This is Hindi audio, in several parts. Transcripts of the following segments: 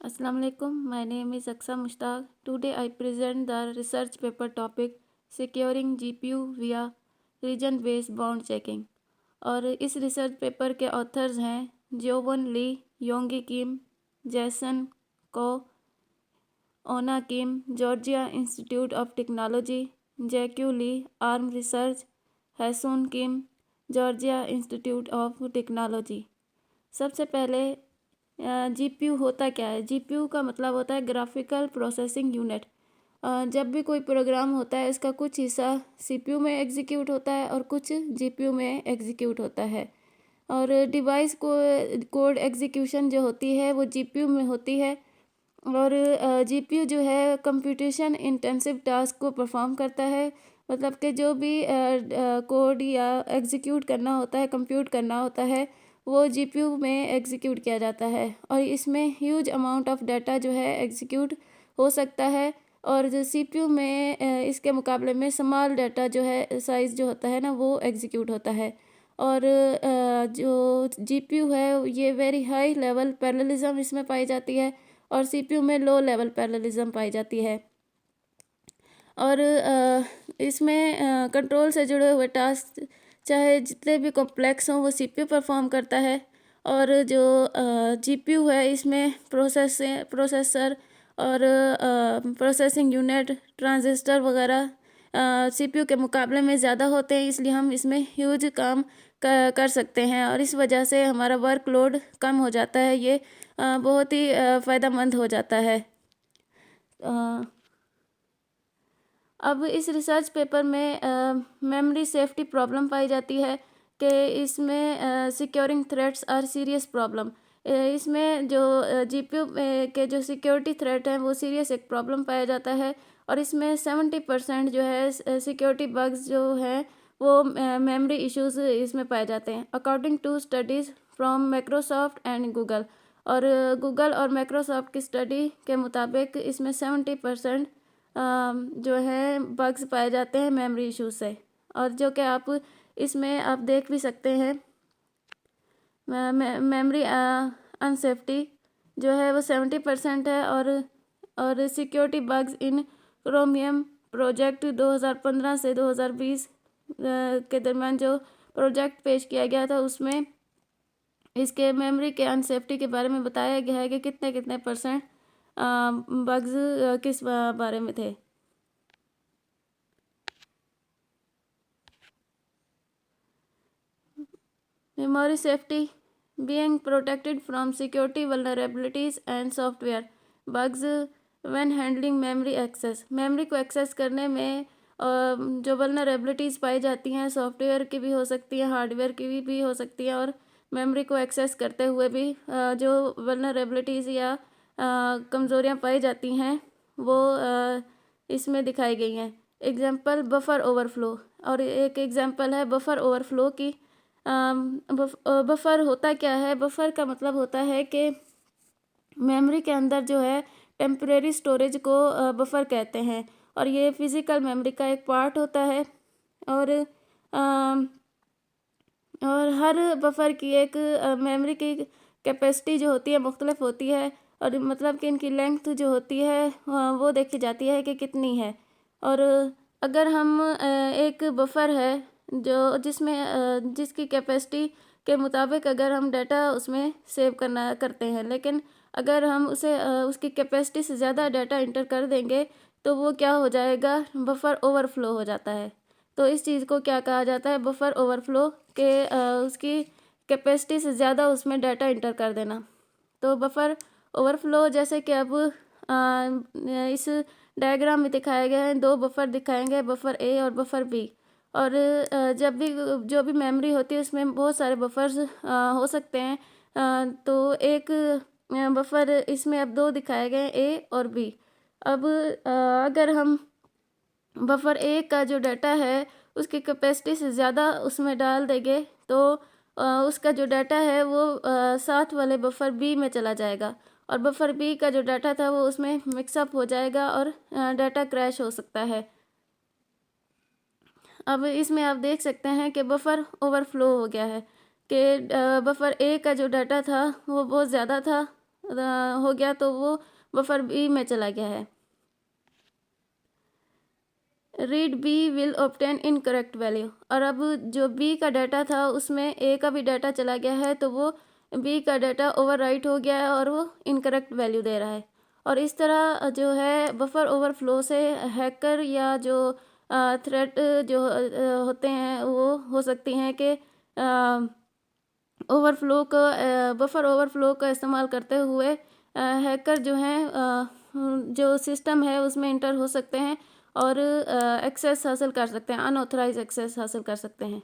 Assalamu alaikum. My name is Aksa Mushtaq. Today I present the research paper topic Securing GPU via Region-Based Bound Checking. और इस रिसर्च पेपर के ऑथर्स हैं जोवन ली, योंगी किम, Jason Ko, Ona Kim, Georgia Institute of Technology, Jaekyu Lee, Arm research, Hyesoon Kim, Georgia Institute of Technology. सबसे पहले जीपीयू होता क्या है। जीपीयू का मतलब होता है ग्राफिकल प्रोसेसिंग यूनिट। जब भी कोई प्रोग्राम होता है इसका कुछ हिस्सा सीपीयू में एग्जीक्यूट होता है और कुछ जीपीयू में एग्जीक्यूट होता है। और डिवाइस को कोड एग्जीक्यूशन जो होती है वो जीपीयू में होती है। और जीपीयू जो है कंप्यूटेशन इंटेंसिव टास्क को परफॉर्म करता है। मतलब कि जो भी कोड या एग्जीक्यूट करना होता है, कंप्यूट करना होता है, वो जीपीयू में एग्जीक्यूट किया जाता है। और इसमें ह्यूज अमाउंट ऑफ डाटा जो है एग्जीक्यूट हो सकता है। और जो सीपीयू में इसके मुकाबले में स्मॉल डाटा जो है साइज़ जो होता है ना वो एग्जीक्यूट होता है। और जो जीपीयू है ये वेरी हाई लेवल पैरेललिज्म इसमें पाई जाती है और सीपीयू में लो लेवल पैरेललिज्म पाई जाती है। और इसमें कंट्रोल से जुड़े हुए टास्क चाहे जितने भी कॉम्प्लेक्स हों वो सीपीयू परफॉर्म करता है। और जो जीपीयू है इसमें प्रोसेसर और प्रोसेसिंग यूनिट, ट्रांजिस्टर वगैरह सीपीयू के मुकाबले में ज़्यादा होते हैं, इसलिए हम इसमें ह्यूज काम कर सकते हैं और इस वजह से हमारा वर्कलोड कम हो जाता है। ये बहुत ही फ़ायदेमंद हो जाता है। अब इस रिसर्च पेपर में मेमोरी सेफ्टी प्रॉब्लम पाई जाती है कि इसमें securing threats are serious problem. इसमें जो जीपीयू के जो सिक्योरिटी थ्रेट हैं वो सीरियस एक प्रॉब्लम पाया जाता है। और इसमें 70% जो है सिक्योरिटी बग्स जो हैं वो मेमोरी इश्यूज इसमें पाए जाते हैं according to studies from Microsoft and Google. और गूगल और माइक्रोसॉफ्ट की स्टडी के मुताबिक इसमें 70% जो है बग्स पाए जाते हैं मेमोरी इशू से। और जो कि आप इसमें आप देख भी सकते हैं मेमोरी अनसेफ्टी जो है वो 70% है। और सिक्योरिटी बग्स इन क्रोमियम प्रोजेक्ट 2015 से 2020 के दरमियान जो प्रोजेक्ट पेश किया गया था उसमें इसके मेमोरी के अनसेफ्टी के बारे में बताया गया है कि कितने कितने परसेंट बग्स किस बारे में थे। Memory safety being protected from security vulnerabilities and software bugs when handling memory access। Memory को एक्सेस करने में जो वल्नरेबिलिटीज़ पाई जाती हैं सॉफ्टवेयर की भी हो सकती हैं, हार्डवेयर की भी हो सकती हैं। और मेमोरी को एक्सेस करते हुए भी जो वल्नरेबिलिटीज़ या कमज़ोरियाँ पाई जाती हैं वो इसमें दिखाई गई हैं। Example buffer overflow. और एक एग्जांपल है बफर ओवरफ्लो की। बफर होता क्या है। बफर का मतलब होता है कि मेमोरी के अंदर जो है टेम्परेरी स्टोरेज को बफर कहते हैं और ये फिज़िकल मेमोरी का एक पार्ट होता है। और हर बफर की एक मेमोरी की कैपेसिटी जो होती है मुख्तलिफ होती है। और मतलब कि इनकी लेंथ जो होती है वो देखी जाती है कि कितनी है। और अगर हम एक बफर है जो जिसकी कैपेसिटी के मुताबिक अगर हम डाटा उसमें सेव करते हैं, लेकिन अगर हम उसे उसकी कैपेसिटी से ज़्यादा डाटा इंटर कर देंगे तो वो क्या हो जाएगा, बफर ओवरफ्लो हो जाता है। तो इस चीज़ को क्या कहा जाता है, बफर ओवरफ्लो के उसकी कैपेसिटी से ज़्यादा उसमें डाटा इंटर कर देना। तो बफर ओवरफ्लो जैसे कि अब इस डायग्राम में दिखाए गए हैं, दो बफर दिखाए गए, बफर ए और बफर बी। और जब भी जो भी मेमोरी होती है उसमें बहुत सारे बफर्स हो सकते हैं। तो एक बफर इसमें अब दो दिखाए गए ए और बी। अब अगर हम बफर ए का जो डाटा है उसकी कैपेसिटी से ज़्यादा उसमें डाल देंगे तो उसका जो डाटा है वो साथ वाले बफर बी में चला जाएगा और बफर बी का जो डाटा था वो उसमें मिक्सअप हो जाएगा और डाटा क्रैश हो सकता है। अब इसमें आप देख सकते हैं कि बफर ओवरफ्लो हो गया है कि बफर ए का जो डाटा था वो बहुत ज़्यादा था हो गया तो वो बफर बी में चला गया है। Read B will obtain incorrect value, और अब जो बी का डाटा था उसमें ए का भी डाटा चला गया है, तो वो बी का डाटा ओवरराइट हो गया है और वो इनकरेक्ट वैल्यू दे रहा है। और इस तरह जो है बफर ओवरफ्लो से हैकर या जो थ्रेट जो होते हैं वो हो सकती हैं कि ओवरफ्लो का बफर ओवरफ्लो का इस्तेमाल करते हुए हैकर जो हैं जो सिस्टम है उसमें इंटर हो सकते हैं और एक्सेस हासिल कर सकते हैं, अनऑथराइज एक्सेस हासिल कर सकते हैं।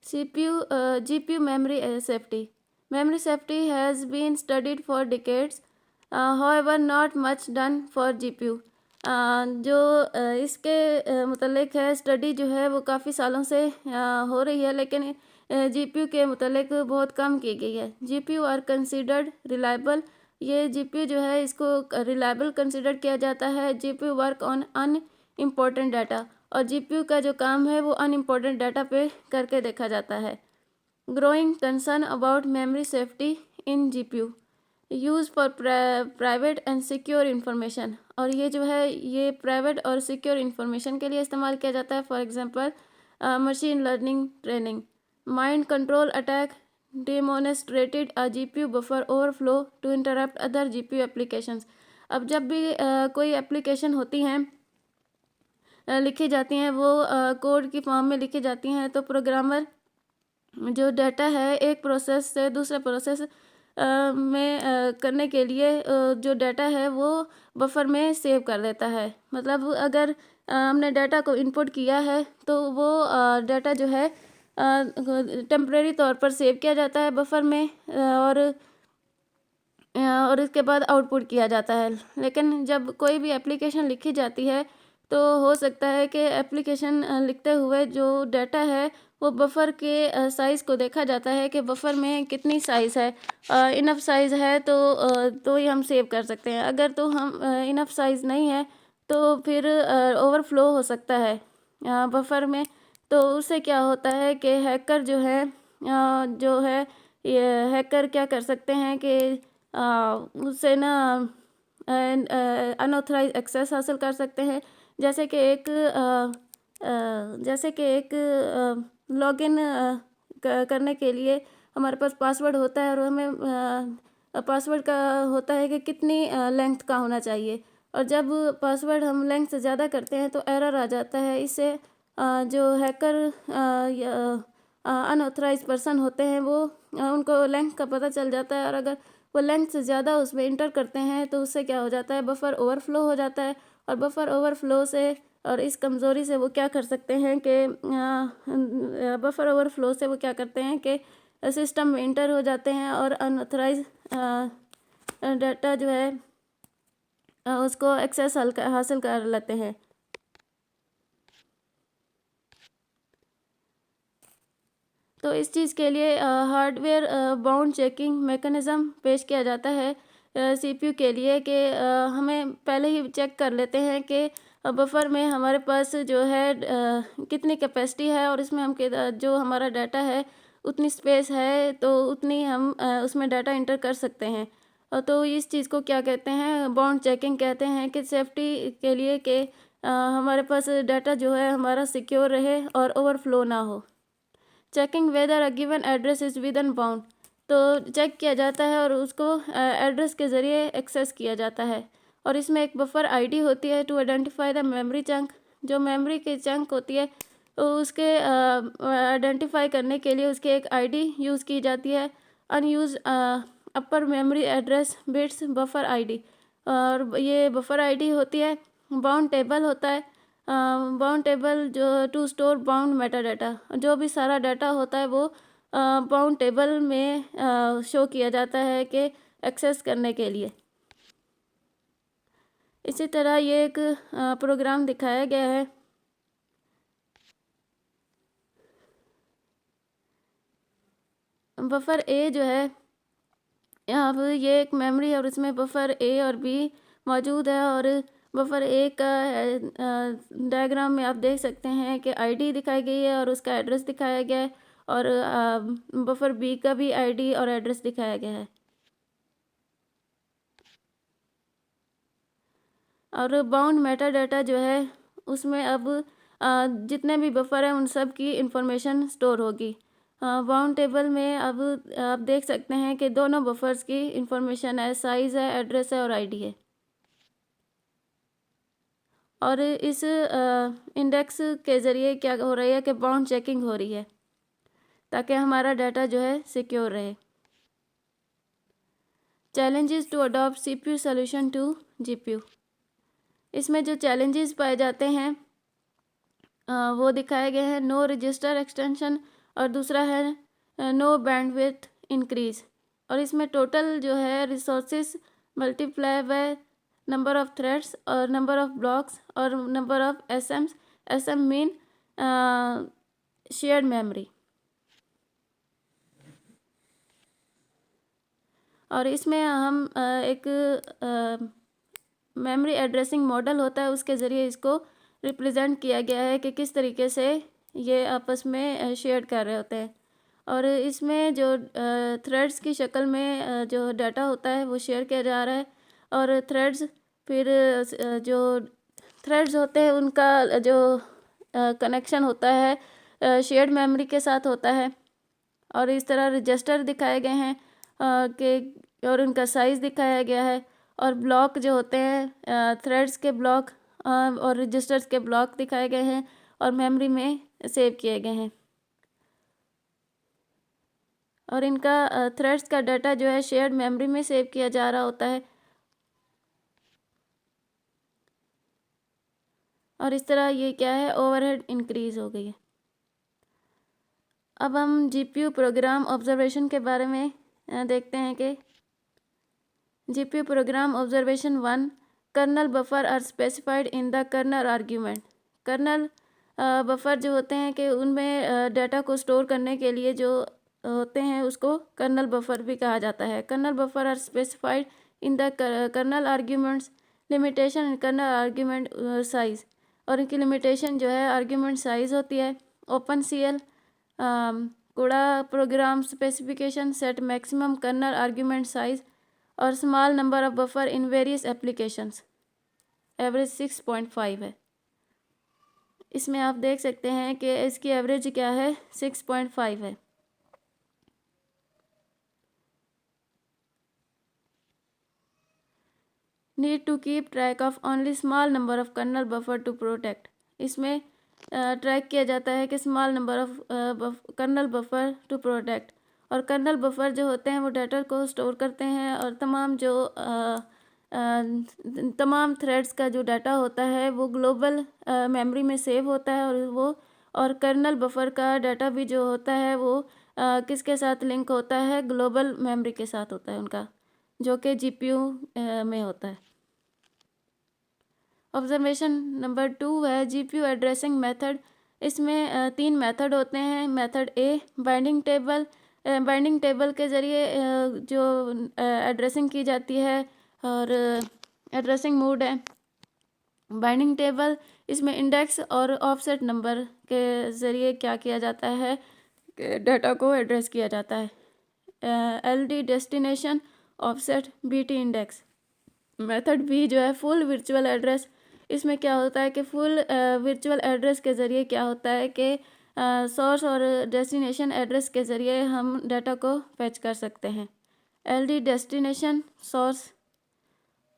GPU memory safety. Memory safety has been studied for decades, however not much done for GPU. जो इसके मुतल्लिक है स्टडी जो है वो काफ़ी सालों से हो रही है, लेकिन GPU के मुतल्लिक बहुत कम की गई है। GPU आर कंसिडर्ड रिलायबल, ये GPU जो है इसको रिलायबल कंसिडर किया जाता है। GPU work on unimportant data, और GPU का जो काम है वो अनइम्पोर्टेंट डाटा पे करके देखा जाता है। Growing concern about memory safety in GPU use for private and secure information, और ये जो है ये प्राइवेट और सिक्योर इंफॉर्मेशन के लिए इस्तेमाल किया जाता है। For example machine learning training, mind control attack demonstrated a GPU buffer overflow to interrupt other GPU applications. अब जब भी कोई एप्लीकेशन होती हैं लिखी जाती हैं, वो कोड की फॉर्म में लिखी जाती हैं, तो प्रोग्रामर जो डाटा है एक प्रोसेस से दूसरे प्रोसेस में करने के लिए जो डाटा है वो बफर में सेव कर देता है। मतलब अगर हमने डाटा को इनपुट किया है तो वो डाटा जो है टेम्परेरी तौर पर सेव किया जाता है बफर में, और इसके बाद आउटपुट किया जाता है। लेकिन जब कोई भी एप्लीकेशन लिखी जाती है तो हो सकता है कि एप्लीकेशन लिखते हुए जो डाटा है वो बफर के साइज़ को देखा जाता है कि बफर में कितनी साइज़ है। इनफ साइज़ है तो ही हम सेव कर सकते हैं। अगर तो हम इनफ साइज़ नहीं है तो फिर ओवरफ्लो हो सकता है बफर में। तो उससे क्या होता है कि हैकर जो है ये हैकर क्या कर सकते हैं कि उससे ना अनऑथराइज एक्सेस हासिल कर सकते हैं। जैसे कि एक लॉगिन करने के लिए हमारे पास पासवर्ड होता है, और हमें पासवर्ड का होता है कि कितनी लेंथ का होना चाहिए, और जब पासवर्ड हम लेंथ से ज़्यादा करते हैं तो एरर आ जाता है। इससे जो हैकर अनऑथराइज पर्सन होते हैं वो उनको लेंथ का पता चल जाता है, और अगर वो लेंथ से ज़्यादा उसमें इंटर करते हैं तो उससे क्या हो जाता है, बफर ओवरफ्लो हो जाता है। और बफर ओवरफ्लो से और इस कमज़ोरी से वो क्या कर सकते हैं कि बफर ओवरफ्लो से वो क्या करते हैं कि सिस्टम में इंटर हो जाते हैं और अनऑथराइज डाटा जो है उसको एक्सेस हासिल कर लेते हैं। तो इस चीज़ के लिए हार्डवेयर बाउंड चेकिंग मेकनिज़म पेश किया जाता है CPU के लिए कि हमें पहले ही चेक कर लेते हैं कि बफर में हमारे पास जो है कितनी कैपेसिटी है, और इसमें हम जो हमारा डाटा है उतनी स्पेस है तो उतनी हम उसमें डाटा इंटर कर सकते हैं। तो इस चीज़ को क्या कहते हैं, बाउंड चेकिंग कहते हैं, कि सेफ्टी के लिए कि हमारे पास डाटा जो है हमारा सिक्योर रहे और ओवरफ्लो ना हो। Checking weather a given address is with in bound, तो चेक किया जाता है और उसको एड्रेस के ज़रिए एक्सेस किया जाता है। और इसमें एक बफर आईडी होती है to identify the memory chunk, जो मेमोरी की चंक होती है तो उसके आइडेंटिफाई करने के लिए उसकी एक आईडी यूज़ की जाती है। Unused upper memory address bits buffer ID, और ये बफर आईडी होती है। बाउंड टेबल होता है, बाउंड टेबल जो to store bound metadata, जो भी सारा डाटा होता है वो बाउंड टेबल में शो किया जाता है कि एक्सेस करने के लिए। इसी तरह ये एक प्रोग्राम दिखाया गया है। बफर ए जो है यहाँ पर ये एक मेमोरी है और इसमें बफर ए और बी मौजूद है। और बफर ए का डायग्राम में आप देख सकते हैं कि आईडी दिखाई गई है और उसका एड्रेस दिखाया गया है, और बफर बी का भी आईडी और एड्रेस दिखाया गया है। और बाउंड मेटा डाटा जो है उसमें अब जितने भी बफर हैं उन सब की इंफॉर्मेशन स्टोर होगी। बाउंड टेबल में अब आप देख सकते हैं कि दोनों बफर्स की इंफॉर्मेशन है, साइज़ है, एड्रेस है और आईडी है। और इस इंडेक्स के ज़रिए क्या हो रही है कि बाउंड चेकिंग हो रही है ताकि हमारा डाटा जो है सिक्योर रहे। Challenges to adopt CPU solution to GPU. इसमें जो चैलेंजेस पाए जाते हैं वो दिखाए गए हैं। नो रजिस्टर एक्सटेंशन और दूसरा है नो बैंडविड्थ इंक्रीज। और इसमें टोटल जो है resources multiply by number of threads और नंबर ऑफ ब्लॉक्स और number of SM mean shared memory. और इसमें हम एक मेमोरी एड्रेसिंग मॉडल होता है, उसके ज़रिए इसको रिप्रेजेंट किया गया है कि किस तरीके से ये आपस में शेयर कर रहे होते हैं। और इसमें जो थ्रेड्स की शक्ल में जो डाटा होता है वो शेयर किया जा रहा है। और थ्रेड्स फिर जो थ्रेड्स होते हैं उनका जो कनेक्शन होता है शेयर्ड मेमोरी के साथ होता है। और इस तरह रजिस्टर दिखाए गए हैं कि और उनका साइज़ दिखाया गया है। और ब्लॉक जो होते हैं थ्रेड्स के ब्लॉक और रजिस्टर्स के ब्लॉक दिखाए गए हैं और मेमोरी में सेव किए गए हैं। और इनका थ्रेड्स का डाटा जो है शेयर्ड मेमोरी में सेव किया जा रहा होता है। और इस तरह ये क्या है, ओवरहेड इंक्रीज़ हो गई है। अब हम जीपीयू प्रोग्राम ऑब्जर्वेशन के बारे में देखते हैं कि GPU program observation 1 kernel buffer are specified in the kernel argument. Kernel buffer जो होते हैं कि उनमें डाटा को स्टोर करने के लिए जो होते हैं उसको कर्नल बफर भी कहा जाता है। Kernel buffer are specified in the kernel arguments. Limitation in kernel argument size. और इनकी लिमिटेशन जो है आर्ग्यूमेंट साइज़ होती है। OpenCL CUDA program specification set maximum kernel argument size और small number of buffer in various applications. Average 6.5 है। इसमें आप देख सकते हैं कि इसकी एवरेज क्या है, 6.5 है। Need to keep track of only small number of kernel buffer to protect. इसमें ट्रैक किया जाता है कि small number of kernel buffer to protect. और कर्नल बफर जो होते हैं वो डाटा को स्टोर करते हैं और तमाम थ्रेड्स का जो डाटा होता है वो ग्लोबल मेमोरी में सेव होता है। और कर्नल बफर का डाटा भी जो होता है वो किसके साथ लिंक होता है, ग्लोबल मेमोरी के साथ होता है उनका, जो कि जीपीयू में होता है। ऑब्जर्वेशन नंबर 2 है जीपीयू एड्रेसिंग मेथड। इसमें 3 मेथड होते हैं। मेथड ए बाइंडिंग टेबल। बाइंडिंग टेबल के ज़रिए जो एड्रेसिंग की जाती है और एड्रेसिंग मोड है बाइंडिंग टेबल। इसमें इंडेक्स और ऑफसेट नंबर के ज़रिए क्या किया जाता है कि डाटा को एड्रेस किया जाता है। LD destination offset BT index. Method B जो है फुल वर्चुअल एड्रेस। इसमें क्या होता है कि फुल वर्चुअल एड्रेस के ज़रिए क्या होता है कि सोर्स और डेस्टिनेशन एड्रेस के ज़रिए हम डाटा को फैच कर सकते हैं। LD destination source.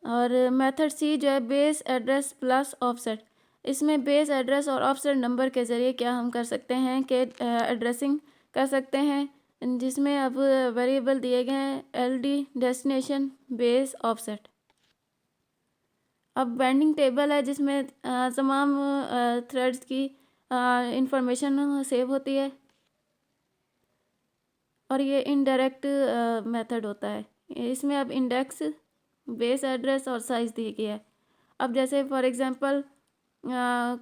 और मेथड सी जो है बेस एड्रेस प्लस ऑफसेट। इसमें बेस एड्रेस और ऑफसेट नंबर के ज़रिए क्या हम कर सकते हैं कि एड्रेसिंग कर सकते हैं, जिसमें अब वेरिएबल दिए गए हैं एलडी डेस्टिनेशन बेस ऑफसेट। अब बाइंडिंग टेबल है जिसमें तमाम थ्रेड्स की इंफॉर्मेशन सेव होती है। और ये इनडायरेक्ट मेथड होता है। इसमें अब इंडेक्स, बेस एड्रेस और साइज़ दी गई है। अब जैसे फॉर एग्जांपल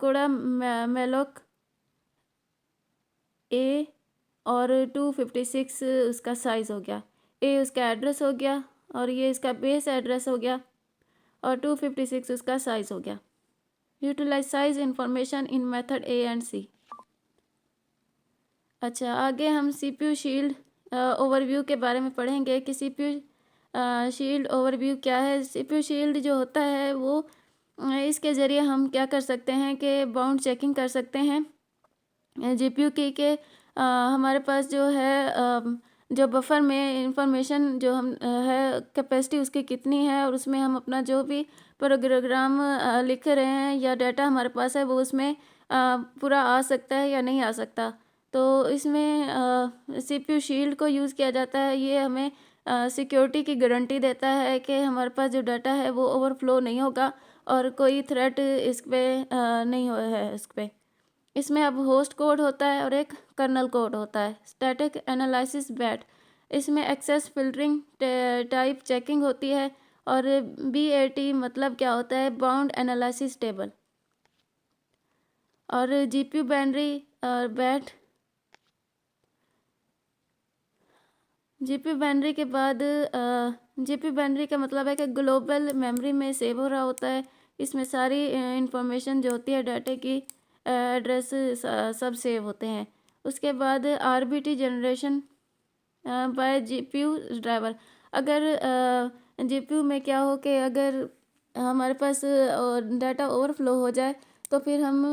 कोड़ा मेलोक ए और 256 उसका साइज़ हो गया। ए उसका एड्रेस हो गया और ये इसका बेस एड्रेस हो गया और 256 उसका साइज़ हो गया। Utilize size information in method A and C. अच्छा, आगे हम सीपीयू शील्ड ओवरव्यू के बारे में पढ़ेंगे कि सीपीयू शील्ड ओवरव्यू क्या है। सीपीयू शील्ड जो होता है वो इसके ज़रिए हम क्या कर सकते हैं कि बाउंड चेकिंग कर सकते हैं जीपीयू की के हमारे पास जो है जो बफर में इंफॉर्मेशन जो हम है कैपेसिटी उसकी कितनी है, और उसमें हम अपना जो भी प्रोग्राम लिख रहे हैं या डाटा हमारे पास है वो उसमें पूरा आ सकता है या नहीं आ सकता। तो इसमें सीपीयू शील्ड को यूज़ किया जाता है। ये हमें सिक्योरिटी की गारंटी देता है कि हमारे पास जो डाटा है वो ओवरफ्लो नहीं होगा और कोई थ्रेट इस पे नहीं हो है इस पे। इसमें अब होस्ट कोड होता है और एक कर्नल कोड होता है। स्टैटिक एनालिसिस बैट, इसमें एक्सेस फिल्टरिंग टाइप चेकिंग होती है। और BAT मतलब क्या होता है, बाउंड एनालिसिस टेबल। और जीपीयू बाइनरी और बैट, जीपीयू बाइनरी के बाद जीपीयू बाइनरी का मतलब है कि ग्लोबल मेमोरी में सेव हो रहा होता है। इसमें सारी इंफॉर्मेशन जो होती है डाटे की एड्रेस सब सेव होते हैं। उसके बाद RBT generation by GPU driver. अगर जीपीयू में क्या हो कि अगर हमारे पास डाटा ओवरफ्लो हो जाए तो फिर हम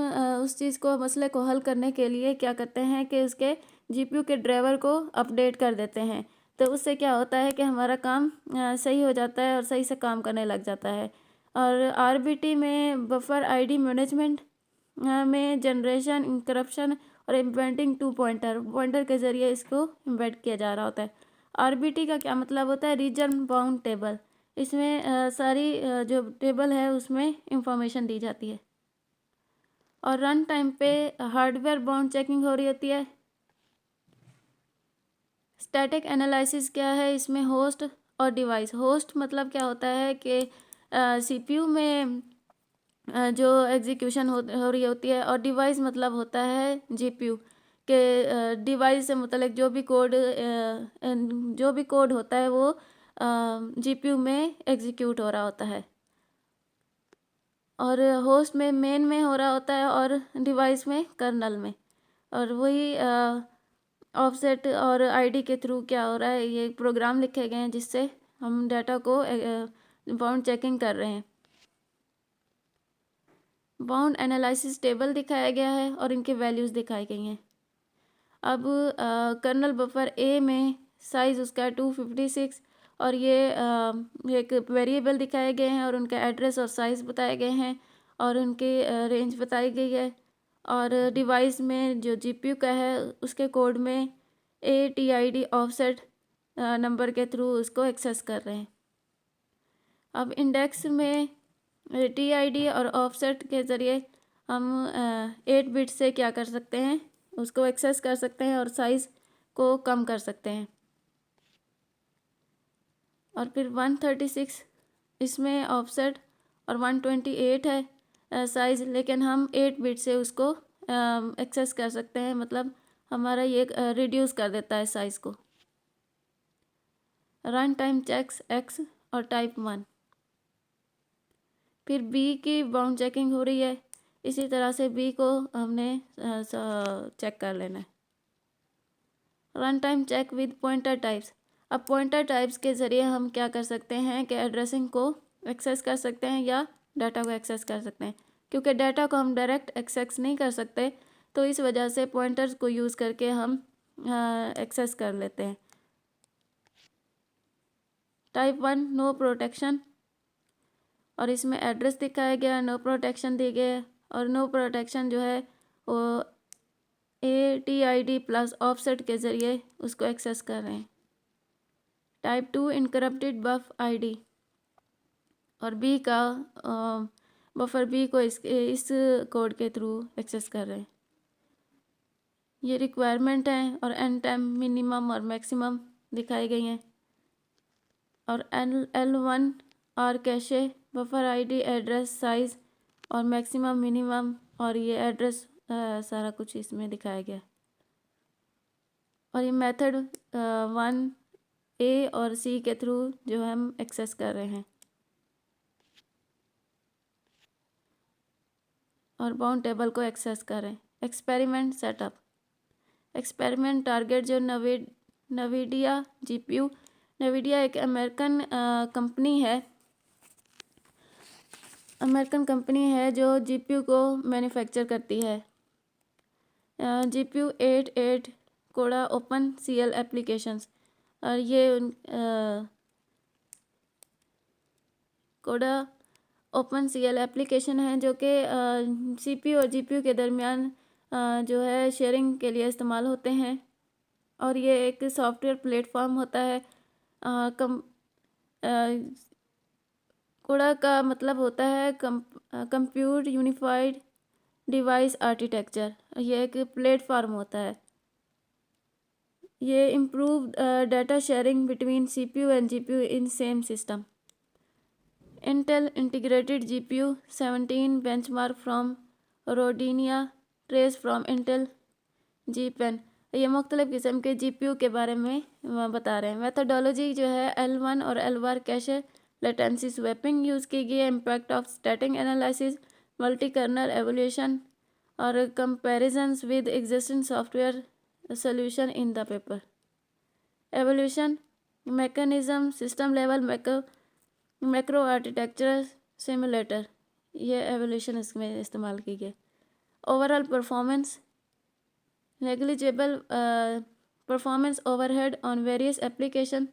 उस चीज़ को मसले को हल करने के लिए क्या करते हैं कि उसके जीपीयू के ड्राइवर को अपडेट कर देते हैं। तो उससे क्या होता है कि हमारा काम सही हो जाता है और सही से काम करने लग जाता है। और आरबीटी में बफर आईडी मैनेजमेंट में जनरेशन, इंक्रप्शन और इम्वेंटिंग टू पॉइंटर, पॉइंटर के ज़रिए इसको इम्वेंट किया जा रहा होता है। आरबीटी का क्या मतलब होता है, रीजन बाउंड टेबल। इसमें सारी जो टेबल है उसमें इंफॉर्मेशन दी जाती है। और रन टाइम पे हार्डवेयर बाउंड चेकिंग हो रही होती है। स्टैटिक एनालिसिस क्या है, इसमें होस्ट और डिवाइस। होस्ट मतलब क्या होता है कि सीपीयू में जो एग्जीक्यूशन हो रही होती है, और डिवाइस मतलब होता है जीपीयू के डिवाइस से मतलब जो भी कोड होता है वो जीपीयू में एग्जीक्यूट हो रहा होता है। और होस्ट में मेन में हो रहा होता है और डिवाइस में कर्नल में। और वही ऑफसेट और आईडी के थ्रू क्या हो रहा है, ये प्रोग्राम लिखे गए हैं जिससे हम डाटा को बाउंड चेकिंग कर रहे हैं। बाउंड एनालिसिस टेबल दिखाया गया है और इनके वैल्यूज़ दिखाई गई हैं। अब कर्नल बफर ए में साइज़ उसका 256 और ये एक वेरिएबल दिखाए गए हैं और उनका एड्रेस और साइज़ बताए गए हैं और उनकी रेंज बताई गई है। और डिवाइस में जो जीपीयू का है उसके कोड में ATID ऑफसेट नंबर के थ्रू उसको एक्सेस कर रहे हैं। अब इंडेक्स में TID और ऑफसेट के ज़रिए हम 8 बिट से क्या कर सकते हैं, उसको एक्सेस कर सकते हैं और साइज़ को कम कर सकते हैं। और फिर 136 इसमें ऑफसेट और 128 है साइज़, लेकिन हम 8 बिट से उसको एक्सेस कर सकते हैं, मतलब हमारा ये रिड्यूस कर देता है साइज़ को। रन टाइम चेक्स एक्स और टाइप 1। फिर बी की बाउंड चेकिंग हो रही है, इसी तरह से बी को हमने चेक कर लेना है। Run time check with pointer types. अब पॉइंटर टाइप्स के ज़रिए हम क्या कर सकते हैं कि एड्रेसिंग को एक्सेस कर सकते हैं या डाटा को एक्सेस कर सकते हैं। क्योंकि डाटा को हम डायरेक्ट एक्सेस नहीं कर सकते तो इस वजह से पॉइंटर्स को यूज़ करके हम एक्सेस कर लेते हैं। टाइप 1 नो प्रोटेक्शन, और इसमें एड्रेस दिखाया गया, नो प्रोटेक्शन दी गई है। और नो प्रोटेक्शन जो है वो ATID प्लस ऑफसेट के ज़रिए उसको एक्सेस कर रहे हैं। टाइप 2 इनकरप्टेड बफ आईडी, और बी का बफर बी को इस कोड के थ्रू एक्सेस कर रहे हैं। ये रिक्वायरमेंट हैं और एन टाइम मिनिमम और मैक्सिमम दिखाई गई हैं। और L1 are cache, buffer ID, address, size और मैक्सिमम मिनिमम और ये एड्रेस सारा कुछ इसमें दिखाया गया। और ये मेथड 1A और C के थ्रू जो हम एक्सेस कर रहे हैं। और बाउंड टेबल को एक्सेस करें। एक्सपेरिमेंट सेटअप, एक्सपेरिमेंट टारगेट जो नवीडिया जीपीयू, नवीडिया एक अमेरिकन कंपनी है जो जीपीयू को मैन्युफैक्चर करती है। जीपीयू 8 कोडा ओपन सीएल एप्लीकेशंस, और ये कोडा ओपन सीएल एप्लीकेशन है जो कि सीपीयू और जीपीयू के दरमियान जो है शेयरिंग के लिए इस्तेमाल होते हैं। और ये एक सॉफ्टवेयर प्लेटफॉर्म होता है। कोडा का मतलब होता है कंप्यूट यूनिफाइड डिवाइस आर्किटेक्चर। ये एक प्लेटफॉर्म होता है। ये improve data sharing between CPU and GPU in same system. Intel integrated GPU 17 benchmark from Rodinia trace from Intel G pen. ये मुख्तलिफ़ किस्म के जीपीयू के बारे में बता रहे हैं। मेथडोलॉजी जो है L1 और L1 cache latency swapping use की गई है। Impact of static analysis, multi kernel evolution और comparisons with existing software solution in the paper. Evolution mechanism system level macro architecture simulator, ये एवोल्यूशन इसमें इस्तेमाल की गई। Overall performance negligible performance overhead on various application,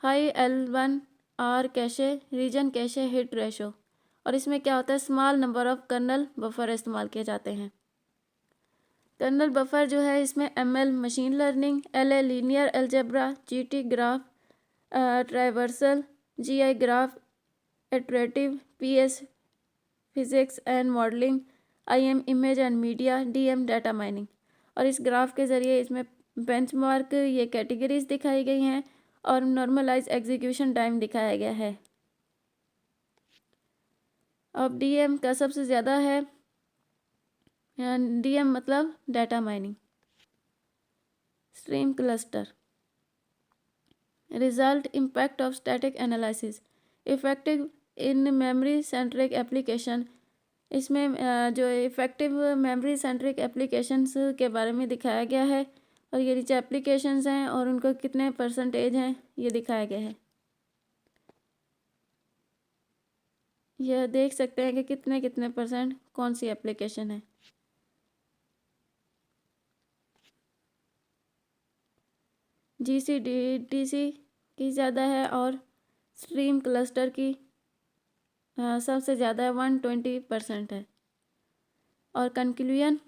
high L1 R cache region cache hit ratio. और इसमें क्या होता है, small number of kernel buffer इस्तेमाल किए जाते हैं। कर्नल बफर जो है इसमें ML machine learning, LA linear algebra, GT graph traversal, GI graph iterative, PS physics and modelling, IM image and media, DM data mining. और इस ग्राफ के ज़रिए इसमें बेंचमार्क ये कैटेगरीज दिखाई गई हैं और नॉर्मलाइज एग्जीक्यूशन टाइम दिखाया गया है। अब DM का सबसे ज़्यादा है, DM मतलब data mining. Stream cluster result impact of static analysis effective in memory centric application. इसमें जो इफ़ेक्टिव मेमोरी सेंट्रिक एप्लीकेशंस के बारे में दिखाया गया है और ये नीचे एप्लीकेशंस हैं और उनको कितने परसेंटेज हैं ये दिखाया गया है। यह देख सकते हैं कि कितने परसेंट कौन सी एप्लीकेशन है। GCDTC की ज़्यादा है और स्ट्रीम क्लस्टर की सबसे ज़्यादा है, 120% है। और conclusion,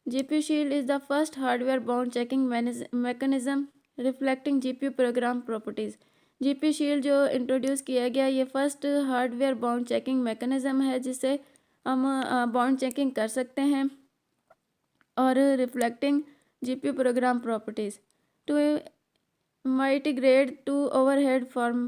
GPU shield is the first hardware bound checking mechanism reflecting GPU program properties. GPU shield जो इंट्रोड्यूस किया गया ये first hardware bound checking mechanism है जिससे हम बाउंड चेकिंग कर सकते हैं और reflecting GPU program properties to migrate to overhead from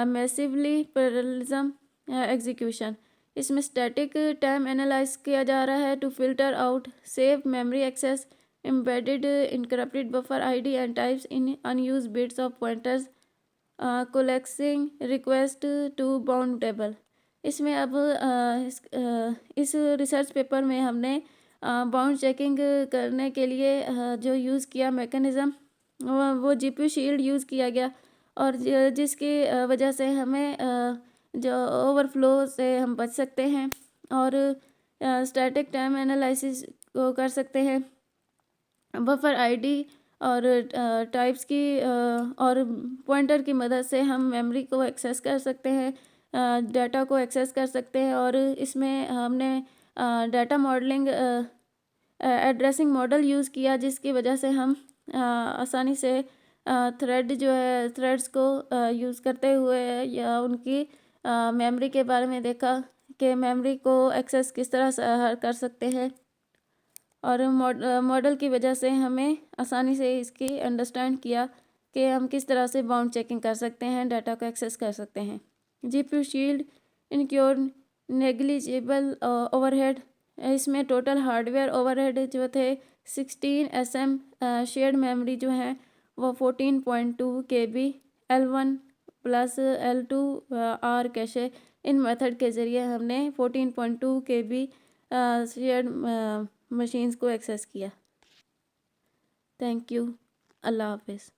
massively parallelism execution. इसमें स्टैटिक टाइम एनालाइज किया जा रहा है to filter out save memory access embedded encrypted buffer ID and types in unused bits of pointers collecting request to bound table। इसमें अब इस रिसर्च पेपर में हमने बाउंड चेकिंग करने के लिए जो यूज़ किया मैकेनिज़्म वो GPU शील्ड यूज़ किया गया और जिसकी वजह से हमें जो ओवरफ्लो से हम बच सकते हैं और स्टैटिक टाइम एनालिसिस को कर सकते हैं। बफर आईडी और टाइप्स की और पॉइंटर की मदद से हम मेमोरी को एक्सेस कर सकते हैं, डाटा को एक्सेस कर सकते हैं। और इसमें हमने data modelling addressing model use किया जिसकी वजह से हम आसानी से थ्रेड्स को यूज़ करते हुए या उनकी मेमोरी के बारे में देखा कि मेमोरी को एक्सेस किस तरह से कर सकते हैं। और मॉडल की वजह से हमें आसानी से इसकी अंडरस्टैंड किया कि हम किस तरह से बाउंड चेकिंग कर सकते हैं, डाटा को एक्सेस कर सकते हैं। GPU shield incur negligible overhead. इसमें टोटल हार्डवेयर ओवरहेड जो थे 16 SM, शेयर्ड मेमोरी जो है वो 14.2 KB, L1 plus L2 R cache. इन मेथड के ज़रिए हमने 14.2 KB शेयर्ड मशीन्स को एक्सेस किया। Thank you. अल्लाह हाफिज़।